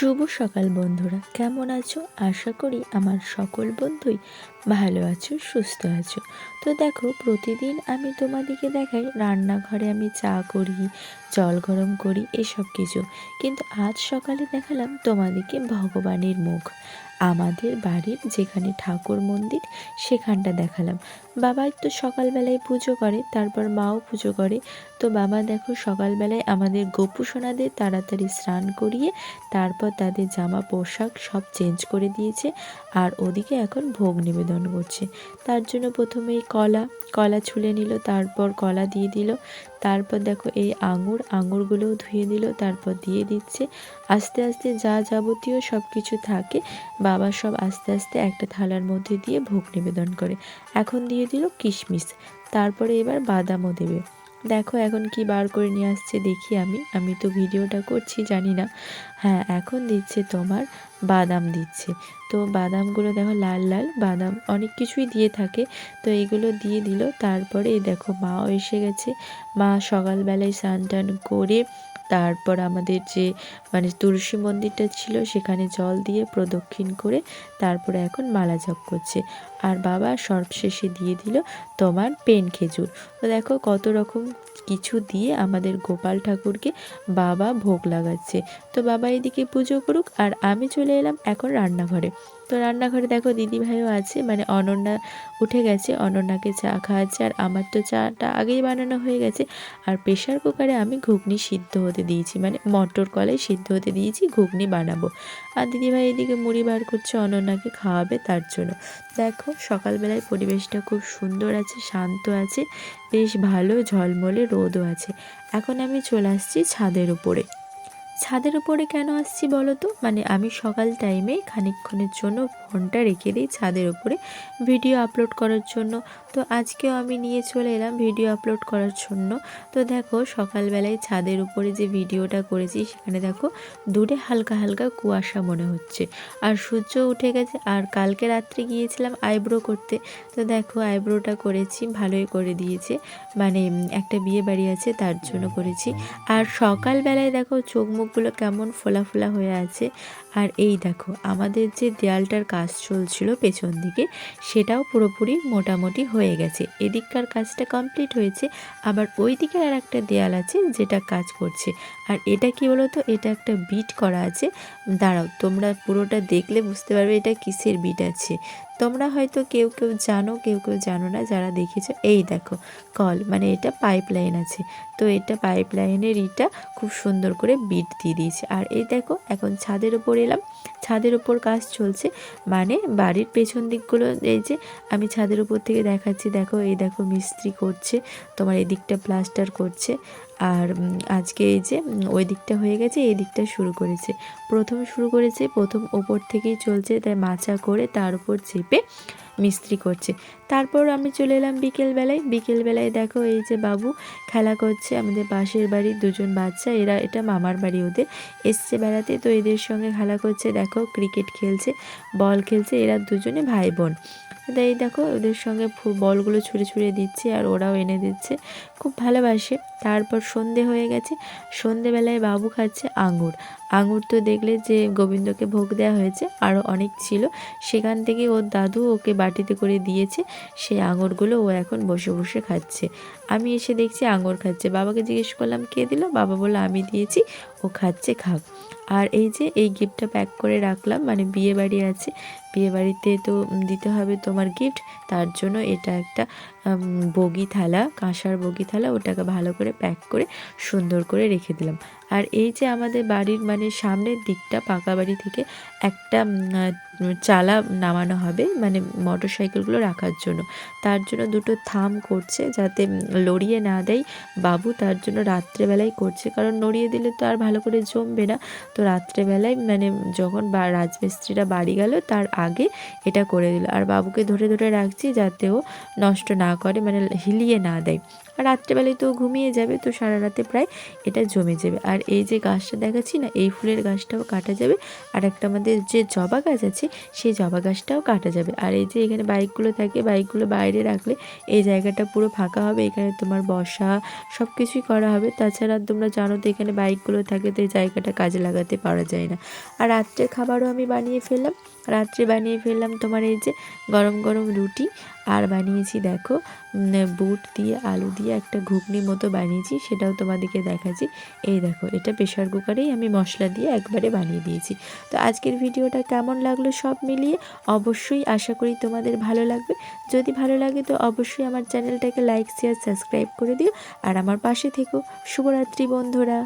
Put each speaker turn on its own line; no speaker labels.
শুভ সকাল বন্ধুরা, কেমন আছো? আশা করি আমার সকল বন্ধুই ভালো আছো, সুস্থ আছো। তো দেখো, প্রতিদিন আমি তোমাদেরকে দেখাই রান্নাঘরে আমি চা করি, জল গরম করি, এসব কিছু। কিন্তু আজ সকালে দেখালাম তোমাদেরকে ভগবানের মুখ। আমাদের বাড়ির যেখানে ঠাকুর মন্দির সেখানটা দেখালাম। বাবা একটু সকালবেলায় পুজো করে, তারপর মাও পুজো করে। তো বাবা দেখো সকালবেলায় আমাদের গোপু সোনাদের তাড়াতাড়ি স্নান করিয়ে তারপর তাদের জামা পোশাক সব চেঞ্জ করে দিয়েছে। আর ওদিকে এখন ভোগ নিবেদন করছে। তার জন্য প্রথমেই কলা ছুলে নিল, তারপর কলা দিয়ে দিল। তারপর দেখো এই আঙুরগুলোও ধুয়ে দিল, তারপর দিয়ে দিচ্ছে। আস্তে আস্তে যা যাবতীয় সব কিছু থাকে বাবা সব আস্তে আস্তে একটা থালার মধ্যে দিয়ে ভোগ নিবেদন করে। এখন দিয়ে দিল কিশমিশ, তারপরে এবার বাদামও দেবে। দেখো এখন কি বার করে নিয়ে আসছে দেখি। আমি তো ভিডিওটা করছি, জানি না। হ্যাঁ, এখন দিচ্ছে তোমার বাদাম দিচ্ছে। তো বাদামগুলো দেখো লাল লাল বাদাম, অনেক কিছুই দিয়ে থাকে। তো এইগুলো দিয়ে দিল। তারপরে এই দেখো মাও এসে গেছে। মা সকালবেলায় স্নান টান করে তারপর আমাদের যে তুলসী মন্দিরটা ছিল সেখানে জল দিয়ে প্রদক্ষিণ করে তারপরে এখন মালা জপ করছে। আর বাবা সবশেষে দিয়ে দিল তোমার পেন খেজুর। তো দেখো কত রকম কিছু দিয়ে আমাদের গোপাল ঠাকুরকে বাবা ভোগ লাগাচ্ছে। তো বাবা এদিকে পুজো করুক, আর আমি চলে এলাম এখন রান্নাঘরে। তো রান্নাঘরে দেখো দিদিভাইও আছে, অনন্যা উঠে গেছে, অনন্যাকে চা খাওয়াচ্ছে। আর আমার তো চাটা আগেই বানানো হয়ে গেছে। আর প্রেশার কুকারে আমি ঘুগনি সিদ্ধ হতে দিয়েছি, মটর কলাই সিদ্ধ হতে দিয়েছি, ঘুগনি বানাবো। আর দিদিভাই এদিকে মুড়ি বার করছে, অনন্যাকে খাওয়াবে তার জন্য। দেখো সকালবেলায় পরিবেশটা খুব সুন্দর আছে, শান্ত আছে, বেশ ভালো ঝলমলে রোদও আছে। এখন আমি চলে আসছি ছাদের উপরে। ছাদের উপরে কেন আসছি বলো তো? আমি সকাল টাইমে খানিকক্ষণের জন্য ফোনটা রেখে দিই ছাদের উপরে ভিডিও আপলোড করার জন্য। তো আজকেও আমি নিয়ে চলে এলাম ভিডিও আপলোড করার জন্য। তো দেখো সকালবেলায় ছাদের উপরে যে ভিডিওটা করেছি সেখানে দেখো দূরে হালকা হালকা কুয়াশা মনে হচ্ছে, আর সূর্য উঠে গেছে। আর কালকে রাত্রে গিয়েছিলাম আইব্রো করতে। তো দেখো আইব্রোটা করেছি, ভালোই করে দিয়েছে। একটা বিয়ে বাড়ি আছে তার জন্য করেছি। আর সকালবেলায় দেখো চোখ মুখগুলো কেমন ফোলা ফোলা হয়ে আছে। আর এই দেখো আমাদের যে দেয়ালটার কাজ চলছিল পেছন দিকে, সেটাও পুরোপুরি মোটামুটি হয়ে গেছে। এদিককার কাজটা কমপ্লিট হয়েছে, আবার ওই দিকে আর একটা দেয়াল আছে যেটা কাজ করছে। আর এটা কি বলো তো, এটা একটা বিট করা আছে। দাঁড়াও, তোমরা পুরোটা দেখলে বুঝতে পারবে এটা কিসের বিট আছে। তোমরা হয়তো কেউ কেউ জানো, কেউ কেউ জানো না। যারা দেখেছো, এই দেখো কল, এটা পাইপ লাইন আছে। তো এটা পাইপ লাইনের ইটা খুব সুন্দর করে বিট দিয়ে দিয়েছে। আর এই দেখো এখন ছাদের উপর এলাম, ছাদের উপর কাজ চলছে। বাড়ির পেছন দিকগুলো এই যে আমি ছাদের উপর থেকে দেখাচ্ছি। দেখো এই দেখো মিস্ত্রি করছে, তোমার এই দিকটা প্লাস্টার করছে। আর আজকে এই যে ওই দিকটা হয়ে গেছে, এই দিকটা শুরু করেছে। প্রথম ওপর থেকেই চলছে, তাই মাচা করে তার উপর চেপে মিস্ত্রি করছে। তারপর আমি চলে এলাম বিকেলবেলায় দেখো এই যে বাবু খেলা করছে। আমাদের পাশের বাড়ির দুজন বাচ্চা, এটা মামার বাড়ি, ওদের এসছে বেড়াতে। তো এদের সঙ্গে খেলা করছে, দেখো ক্রিকেট খেলছে, বল খেলছে। এরা দুজনে ভাই বোন। তাই দেখো ওদের সঙ্গে বলগুলো ছুঁড়ে দিচ্ছে, আর ওরাও এনে দিচ্ছে, খুব ভালোবাসে। তারপর সন্ধে হয়ে গেছে, সন্ধেবেলায় বাবু খাচ্ছে আঙুর। তো দেখলে যে গোবিন্দকে ভোগ দেওয়া হয়েছে, আরও অনেক ছিল, সেখান থেকে ওর দাদু ওকে বাটিতে করে দিয়েছে। সেই আঙুরগুলো ও এখন বসে বসে খাচ্ছে। আমি এসে দেখছি আঙুর খাচ্ছে। বাবাকে জিজ্ঞেস করলাম কে দিল, বাবা বললো আমি দিয়েছি, ও খাচ্ছে, খাক। আর এই যে এই গিফটটা প্যাক করে রাখলাম, বিয়ে বাড়ি আছে, বিয়ে বাড়িতে তো দিতে হবে তোমার গিফট। তার জন্য এটা একটা বগি থালা, কাঁসার বগি থালা, ওটাকে ভালো করে প্যাক করে সুন্দর করে রেখে দিলাম। আর এই যে আমাদের বাড়ির সামনের দিকটা পাকা বাড়ি থেকে একটা চালা নামানো হবে, মোটর সাইকেলগুলো রাখার জন্য। তার জন্য দুটো থাম করছে যাতে লড়িয়ে না দেয় বাবু, তার জন্য রাত্রেবেলায় করছে, কারণ নড়িয়ে দিলে তো আর ভালো করে জমবে না। তো রাত্রেবেলায় যখন রাজমিস্ত্রিরা বাড়ি গেল তার আগে এটা করে দিল। আর বাবুকে ধরে ধরে রাখছি যাতে ও নষ্ট না করে, হিলিয়ে না দেয়। রাত্রেবেলায় তো ঘুমিয়ে যাবে, তো সারা রাতে প্রায় এটা জমে যাবে। আর এই যে গাছটা দেখাচ্ছি না, এই ফুলের গাছটাও কাটা যাবে, আর একটা আমাদের যে জবা গাছ আছে সেই জবা গাছটাও কাটা যাবে। আর এই যে এখানে বাইকগুলো থাকে, বাইকগুলো বাইরে রাখলে এই জায়গাটা পুরো ফাঁকা হবে, এখানে তোমার বসা সব কিছুই করা হবে। তাছাড়া তোমরা জানো তো এখানে বাইকগুলো থাকে, তো এই জায়গাটা কাজে লাগাতে পারা যায় না। আর রাত্রের খাবারও আমি বানিয়ে ফেললাম। রাত্রে বানিয়ে ফেললাম তোমার এই যে গরম গরম রুটি, আর বানিয়েছি দেখো বুট দিয়ে আলু দিয়ে একটা ঘুগনি মতো বানিয়েছি, সেটাও তোমাদেরকে দেখাচ্ছি। এই দেখো, এটা প্রেশার কুকারেই আমি মশলা দিয়ে একবারে বানিয়ে দিয়েছি। তো আজকের ভিডিওটা কেমন লাগলো সব মিলিয়ে অবশ্যই আশা করি তোমাদের ভালো লাগবে। যদি ভালো লাগে তো অবশ্যই আমার চ্যানেলটাকে লাইক শেয়ার সাবস্ক্রাইব করে দিও, আর আমার পাশে থেকো। শুভরাত্রি বন্ধুরা।